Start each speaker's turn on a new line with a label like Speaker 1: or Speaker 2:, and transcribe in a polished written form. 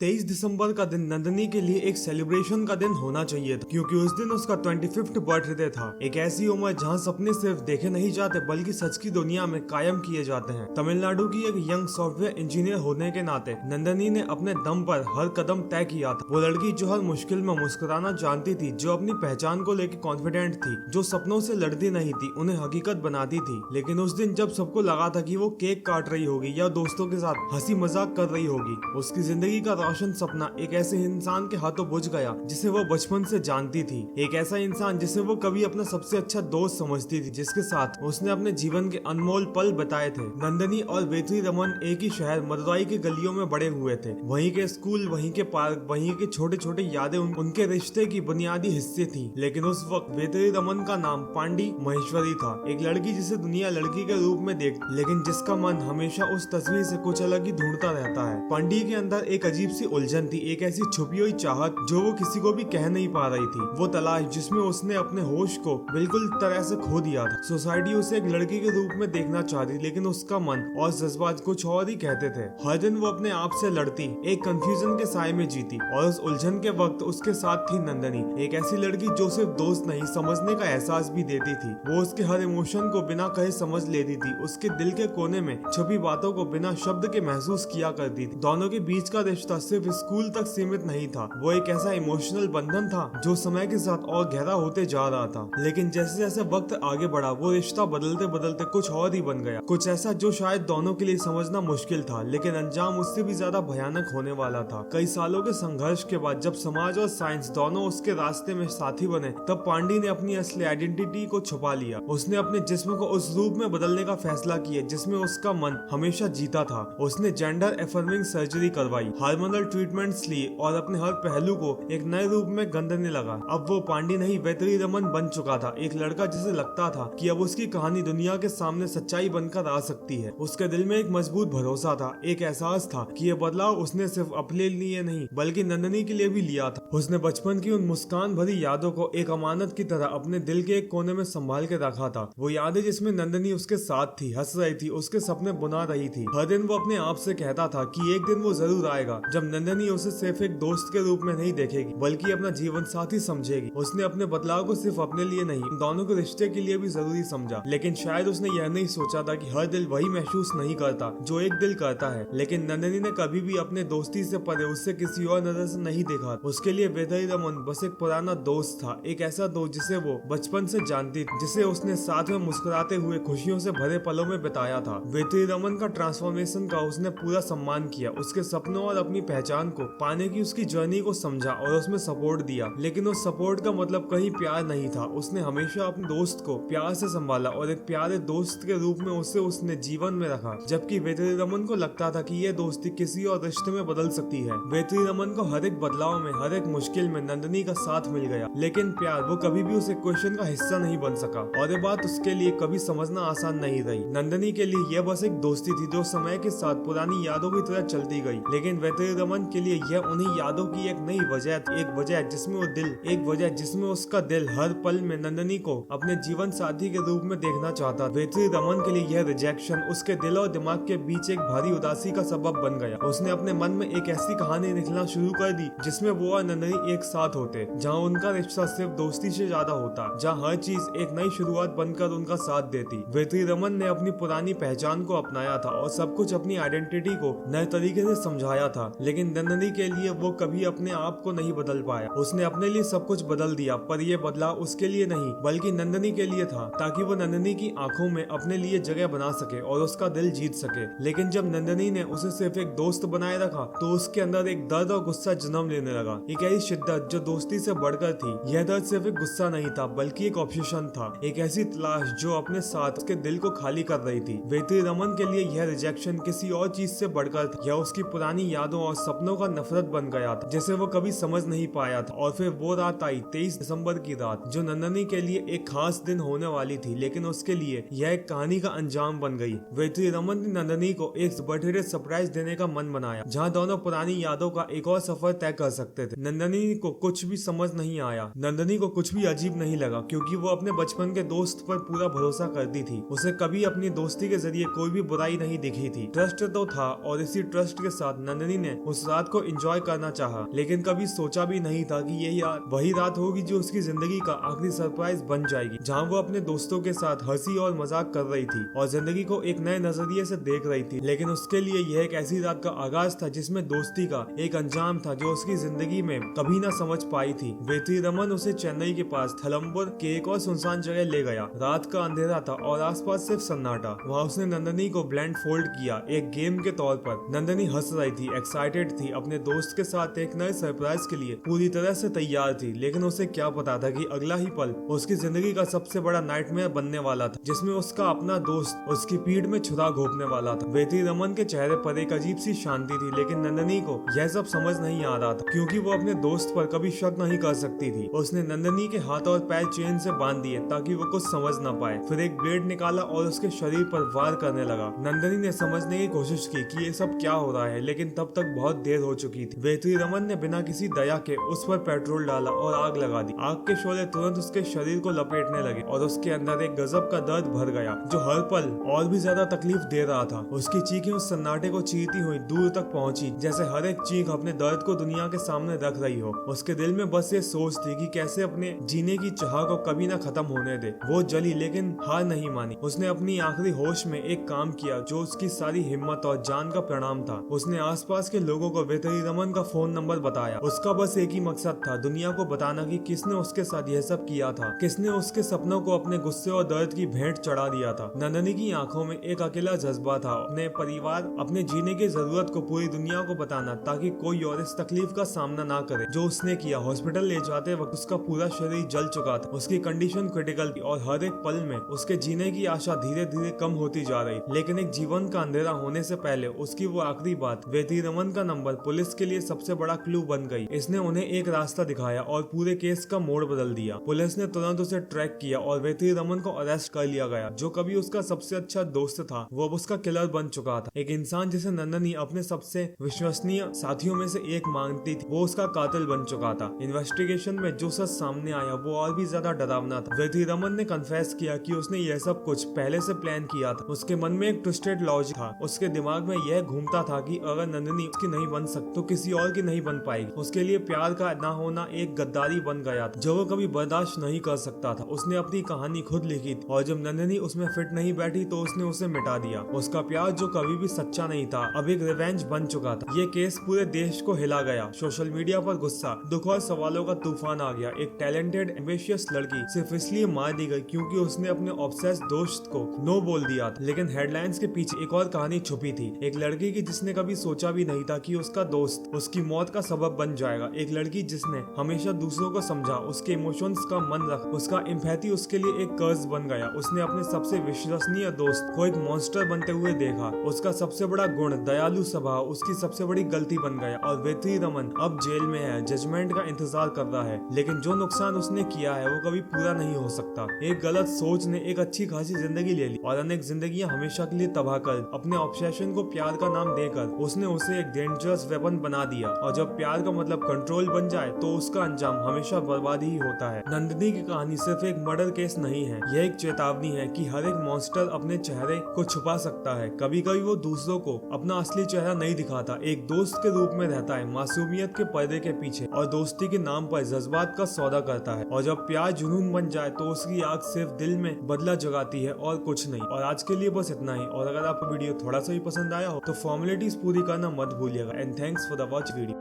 Speaker 1: 23 दिसंबर का दिन नंदनी के लिए एक सेलिब्रेशन का दिन होना चाहिए था, क्योंकि उस दिन उसका 25th बर्थडे था। एक ऐसी उम्र जहां सपने सिर्फ देखे नहीं जाते बल्कि सच की दुनिया में कायम किए जाते हैं। तमिलनाडु की एक यंग सॉफ्टवेयर इंजीनियर होने के नाते नंदनी ने अपने दम पर हर कदम तय किया था। वो लड़की जो हर मुश्किल में मुस्कुराना जानती थी, जो अपनी पहचान को लेकर कॉन्फिडेंट थी, जो सपनों से लड़ती नहीं थी, उन्हें हकीकत बनाती थी। लेकिन उस दिन जब सबको लगा था कि वो केक काट रही होगी या दोस्तों के साथ हंसी मजाक कर रही होगी, उसकी जिंदगी का रोशन सपना एक ऐसे इंसान के हाथों बुझ गया जिसे वो बचपन से जानती थी। एक ऐसा इंसान जिसे वो कभी अपना सबसे अच्छा दोस्त समझती थी, जिसके साथ उसने अपने जीवन के अनमोल पल बिताए थे। नंदनी और वेत्री रमन एक ही शहर मदुराई के गलियों में बड़े हुए थे। वहीं के स्कूल, वहीं के पार्क, वहीं के छोटे छोटे यादें उनके रिश्ते की बुनियादी हिस्से थी। लेकिन उस वक्त वेत्री रमन का नाम पांडी महेश्वरी था, एक लड़की जिसे दुनिया लड़की के रूप में देख, लेकिन जिसका मन हमेशा उस तस्वीर से कुछ अलग ही ढूंढता रहता है। पांडी के अंदर एक अजीब सी उलझन थी, एक ऐसी छुपी हुई चाहत जो वो किसी को भी कह नहीं पा रही थी। वो तलाश जिसमें उसने अपने होश को बिल्कुल तरह से खो दिया था। सोसाइटी उसे एक लड़की के रूप में देखना चाहती, लेकिन उसका मन और जज्बात कुछ और ही कहते थे। हर दिन वो अपने आप से लड़ती, एक कंफ्यूजन के साए में जीती, और उस उलझन के वक्त उसके साथ थी नंदनी, एक ऐसी लड़की जो सिर्फ दोस्त नहीं, समझने का एहसास भी देती थी। वो उसके हर इमोशन को बिना कहे समझ लेती थी, उसके दिल के कोने में छुपी बातों को बिना शब्द के महसूस किया करती थी। दोनों के बीच का रिश्ता सिर्फ स्कूल तक सीमित नहीं था, वो एक ऐसा इमोशनल बंधन था जो समय के साथ और गहरा होते जा रहा था। लेकिन जैसे जैसे वक्त आगे बढ़ा, वो रिश्ता बदलते बदलते कुछ और ही बन गया, कुछ ऐसा जो शायद दोनों के लिए समझना मुश्किल था, लेकिन अंजाम उससे भी ज्यादा भयानक होने वाला था। कई सालों के संघर्ष के बाद जब समाज और साइंस दोनों उसके रास्ते में साथी बने, तब पांडी ने अपनी असली आइडेंटिटी को छुपा लिया। उसने अपने जिस्म को उस रूप में बदलने का फैसला किया जिसमें उसका मन हमेशा जीता था। उसने जेंडर एफर्मिंग सर्जरी करवाई, हार्मोनल ट्रीटमेंट्स ली और अपने हर पहलू को एक नए रूप में गंदने लगा। अब वो पांडी नहीं, वेत्री रमन बन चुका था, एक लड़का जिसे लगता था कि अब उसकी कहानी दुनिया के सामने सच्चाई बनकर आ सकती है। उसके दिल में एक मजबूत भरोसा था, एक एहसास था कि ये बदलाव उसने सिर्फ अपने लिए नहीं बल्कि नंदनी के लिए भी लिया था। उसने बचपन की उन मुस्कान भरी यादों को एक अमानत की तरह अपने दिल के एक कोने में संभाल के रखा था। वो यादें जिसमें नंदनी उसके साथ थी, हंस रही थी, उसके सपने बुना रही थी। हर दिन वो अपने आप से कहता था कि एक दिन वो जरूर आएगा जब नंदनी उसे सिर्फ एक दोस्त के रूप में नहीं देखेगी बल्कि अपना जीवन साथी समझेगी। उसने अपने बदलाव को सिर्फ अपने लिए नहीं, दोनों के रिश्ते के लिए भी जरूरी समझा। लेकिन शायद उसने यह नहीं सोचा था कि हर दिल वही महसूस नहीं करता जो एक दिल करता है। लेकिन नंदनी ने कभी भी अपने दोस्ती से परे उससे किसी और नजर से नहीं देखा। उसके लिए वेत्री रमन बस एक पुराना दोस्त था, एक ऐसा दोस्त जिसे वो बचपन से जानती थी, जिसे उसने साथ में मुस्कुराते हुए खुशियों से भरे पलों में बिताया था। वेत्री रमन का ट्रांसफॉर्मेशन का उसने पूरा सम्मान किया, उसके सपनों और अपनी पहचान को पाने की उसकी जर्नी को समझा और उसमें सपोर्ट दिया। लेकिन उस सपोर्ट का मतलब कहीं प्यार नहीं था। उसने हमेशा अपने दोस्त को प्यार से संभाला और एक प्यारे दोस्त के रूप में उसे उसने जीवन में रखा, जबकि वेत्री रमन को लगता था कि यह दोस्ती किसी और रिश्ते में बदल सकती है। वेत्री रमन को हर एक बदलाव में, हर एक मुश्किल में नंदनी का साथ मिल गया, लेकिन प्यार वो कभी भी उस इक्वेशन का हिस्सा नहीं बन सका, और ये बात उसके लिए कभी समझना आसान नहीं रही। नंदनी के लिए यह बस एक दोस्ती थी जो समय के साथ पुरानी यादों की तरह चलती गई, लेकिन वेत्री रमन के लिए यह उन्हीं यादों की एक नई वजह, एक वजह जिसमें वो दिल, एक वजह जिसमें उसका दिल हर पल में नंदनी को अपने जीवन साथी के रूप में देखना चाहता। वेत्री रमन के लिए यह रिजेक्शन उसके दिल और दिमाग के बीच एक भारी उदासी का सबब बन गया। उसने अपने मन में एक ऐसी कहानी लिखना शुरू कर दी जिसमें वो और नंदनी एक साथ होते, जहाँ उनका रिश्ता सिर्फ दोस्ती से ज्यादा होता, जहाँ हर चीज एक नई शुरुआत बनकर उनका साथ देती। वेत्री रमन ने अपनी पुरानी पहचान को अपनाया था और सब कुछ अपनी आइडेंटिटी को नए तरीके से समझाया था, लेकिन नंदनी के लिए वो कभी अपने आप को नहीं बदल पाया। उसने अपने लिए सब कुछ बदल दिया, पर यह बदलाव उसके लिए नहीं बल्कि नंदनी के लिए था, ताकि वो नंदनी की आंखों में अपने लिए जगह बना सके और उसका दिल जीत सके। लेकिन जब नंदनी ने उसे सिर्फ एक दोस्त बनाए रखा, तो उसके अंदर एक दर्द और गुस्सा जन्म लेने लगा, एक ऐसी शिद्दत जो दोस्ती से बढ़कर थी। यह दर्द सिर्फ एक गुस्सा नहीं था बल्कि एक ऑब्सेशन था, एक ऐसी तलाश जो अपने साथ उसके दिल को खाली कर रही थी। वेत्री रमन के लिए यह रिजेक्शन किसी और चीज से बढ़कर था, यह उसकी पुरानी यादों और सपनों का नफरत बन गया था जिसे वो कभी समझ नहीं पाया था। और फिर वो रात आई, 23 दिसंबर की रात, जो नंदनी के लिए एक खास दिन होने वाली थी, लेकिन उसके लिए यह एक कहानी का अंजाम बन गई। वेत्री रमन ने नंदनी को एक बर्थडे सरप्राइज देने का मन बनाया, जहाँ दोनों पुरानी यादों का एक और सफर तय कर सकते थे। नंदनी को कुछ भी समझ नहीं आया, नंदनी को कुछ भी अजीब नहीं लगा, क्योंकि वो अपने बचपन के दोस्त पर पूरा भरोसा करती थी। उसे कभी अपनी दोस्ती के जरिए कोई भी बुराई नहीं दिखी थी। ट्रस्ट तो था, और इसी ट्रस्ट के साथ नंदनी ने उस रात को एंजॉय करना चाहा, लेकिन कभी सोचा भी नहीं था कि यही वही रात होगी जो उसकी जिंदगी का आखिरी सरप्राइज बन जाएगी, जहाँ वो अपने दोस्तों के साथ हंसी और मजाक कर रही थी और जिंदगी को एक नए नजरिए से देख रही थी। लेकिन उसके लिए यह एक ऐसी रात का आगाज था जिसमें दोस्ती का एक अंजाम था जो उसकी जिंदगी में कभी ना समझ पाई थी। वेट्रीरमन उसे चेन्नई के पास थलम्बुर के एक और सुनसान जगह ले गया। रात का अंधेरा था और आसपास सिर्फ सन्नाटा। वहाँ उसने नंदनी को ब्लाइंड फोल्ड किया एक गेम के तौर पर। नंदनी हंस रही थी, एक्साइटेड थी, अपने दोस्त के साथ एक नए सरप्राइज के लिए पूरी तरह से तैयार थी। लेकिन उसे क्या पता था कि अगला ही पल उसकी जिंदगी का सबसे बड़ा नाइटमेयर बनने वाला था, जिसमें उसका अपना दोस्त उसकी पीठ में छुरा घोंपने वाला था। वेट्रीरमन के चेहरे पर एक अजीब सी शांति थी, लेकिन नंदनी को यह सब समझ नहीं आ रहा था क्योंकि वो अपने दोस्त पर कभी शक नहीं कर सकती थी। उसने नंदनी के हाथ और पैर चेन से बांध दिए ताकि वो कुछ समझ न पाए। फिर एक ब्लेड निकाला और उसके शरीर पर वार करने लगा। नंदनी ने समझने की कोशिश की कि ये सब क्या हो रहा है, लेकिन तब तक बहुत देर हो चुकी थी। वेट्रीरमन ने बिना किसी दया के उस पर पेट्रोल डाला और आग लगा दी। आग के शोले तुरंत उसके शरीर को लपेटने लगे और उसके अंदर एक गजब का दर्द भर गया जो हर पल और भी ज्यादा तकलीफ दे रहा था। उसकी चीखें उस सन्नाटे को चीरती हुई दूर तक पहुंची, जैसे हर एक चीख अपने दर्द को दुनिया के सामने रख रही हो। उसके दिल में बस ये सोच थी कि कैसे अपने जीने की चाह को कभी ना खत्म होने दे। वो जली लेकिन हार नहीं मानी। उसने अपनी आखिरी होश में एक काम किया जो उसकी सारी हिम्मत और जान का प्रणाम था। उसने आसपास के लोगों को वेट्रीरमन का फोन नंबर बताया। उसका बस एक ही मकसद था, दुनिया को बताना कि किसने उसके साथ यह सब किया था, किसने उसके सपनों को अपने गुस्से और दर्द की भेंट चढ़ा दिया था। नंदनी की आंखों में एक अकेला जज्बा था, अपने परिवार, अपने जीने की जरूरत को पूरी दुनिया को बताना ताकि कोई और इस तकलीफ का सामना ना करे जो उसने किया। हॉस्पिटल ले जाते वक्त उसका पूरा शरीर जल चुका था। उसकी कंडीशन क्रिटिकल थी और हर एक पल में उसके जीने की आशा धीरे धीरे कम होती जा रही। लेकिन एक जीवन का अंधेरा होने से पहले उसकी वो आखिरी बात, वेट्रीरमन का नंबर, पुलिस के लिए सबसे बड़ा क्लू बन गई। इसने उन्हें एक रास्ता दिखाया और पूरे केस का मोड़ बदल दिया। पुलिस ने तुरंत उसे ट्रैक किया और वेट्रीरमन को अरेस्ट कर लिया गया। जो कभी उसका सबसे अच्छा दोस्त था वो अब उसका किलर बन चुका था। एक इंसान जिसे नंदनी अपने सबसे विश्वसनीय साथियों में से एक मानती थी, वो उसका कातिल बन चुका था। इन्वेस्टिगेशन में जो सच सामने आया वो और भी ज्यादा डरावना था। वेट्रीरमन ने कन्फेस किया कि उसने यह सब कुछ पहले से प्लान किया था। उसके मन में एक ट्विस्टेड लॉजिक था। उसके दिमाग में यह घूमता था कि अगर नंदनी उसकी नहीं बन सकती तो किसी और की नहीं बन पाएगी। उसके लिए प्यार का ना होना एक गद्दारी बन गया था जो वो कभी बर्दाश्त नहीं कर सकता था। उसने अपनी कहानी खुद लिखी थी और जब नंदनी उसमें फिट नहीं बैठी तो उसने उसे मिटा दिया। उसका प्यार जो कभी भी सच्चा नहीं था अब एक रिवेंज बन चुका था। ये केस पूरे देश को हिला गया। सोशल मीडिया पर गुस्सा, दुख और सवालों का तूफान आ गया। एक टैलेंटेड एम्बिशियस लड़की सिर्फ इसलिए मार दी गई क्योंकि उसने अपने ऑब्सेस्ड दोस्त को नो बोल दिया था। लेकिन हेडलाइंस के पीछे एक और कहानी छुपी थी, एक लड़की की जिसने कभी सोचा भी नहीं था कि उसका दोस्त उसकी मौत का सबब बन जाएगा। एक लड़की जिसने हमेशा दूसरों को समझा, उसके इमोशंस का मन रख, उसका एम्पैथी उसके लिए एक कर्ज बन गया। उसने अपने सबसे विश्वसनीय दोस्त को एक मॉन्स्टर बनते हुए देखा। उसका सबसे बड़ा गुण दयालु स्वभाव उसकी सबसे बड़ी गलती बन गया और वेट्रीरमन अब जेल में है, जजमेंट का इंतजार कर रहा है। लेकिन जो नुकसान उसने किया है वो कभी पूरा नहीं हो सकता। एक गलत सोच ने एक अच्छी खासी जिंदगी ले ली और अनेक जिंदगियां हमेशा के लिए तबाह कर। अपने ऑब्सेशन को प्यार का नाम देकर उसने उसे एक डेंजरस वेपन बना दिया और जब प्यार का मतलब कंट्रोल बन जाए तो उसका अंजाम हमेशा बर्बादी ही होता है। नंदनी की कहानी सिर्फ एक मर्डर केस नहीं है, यह एक चेतावनी है कि हर एक मॉन्स्टर अपने चेहरे को छुपा सकता है। कभी कभी वो दूसरों को अपना असली चेहरा नहीं दिखाता, एक दोस्त के रूप में रहता है, मासूमियत के पर्दे के पीछे, और दोस्ती के नाम पर जज्बात का सौदा करता है। और जब प्यार जुनून बन जाए तो उसकी आग सिर्फ दिल में बदला जगाती है और कुछ नहीं। और आज के लिए बस इतना ही। और अगर आपको वीडियो थोड़ा सा भी पसंद आया हो तो फॉर्मेलिटीज पूरी करना मत भूलिएगा। And thanks for the watch video.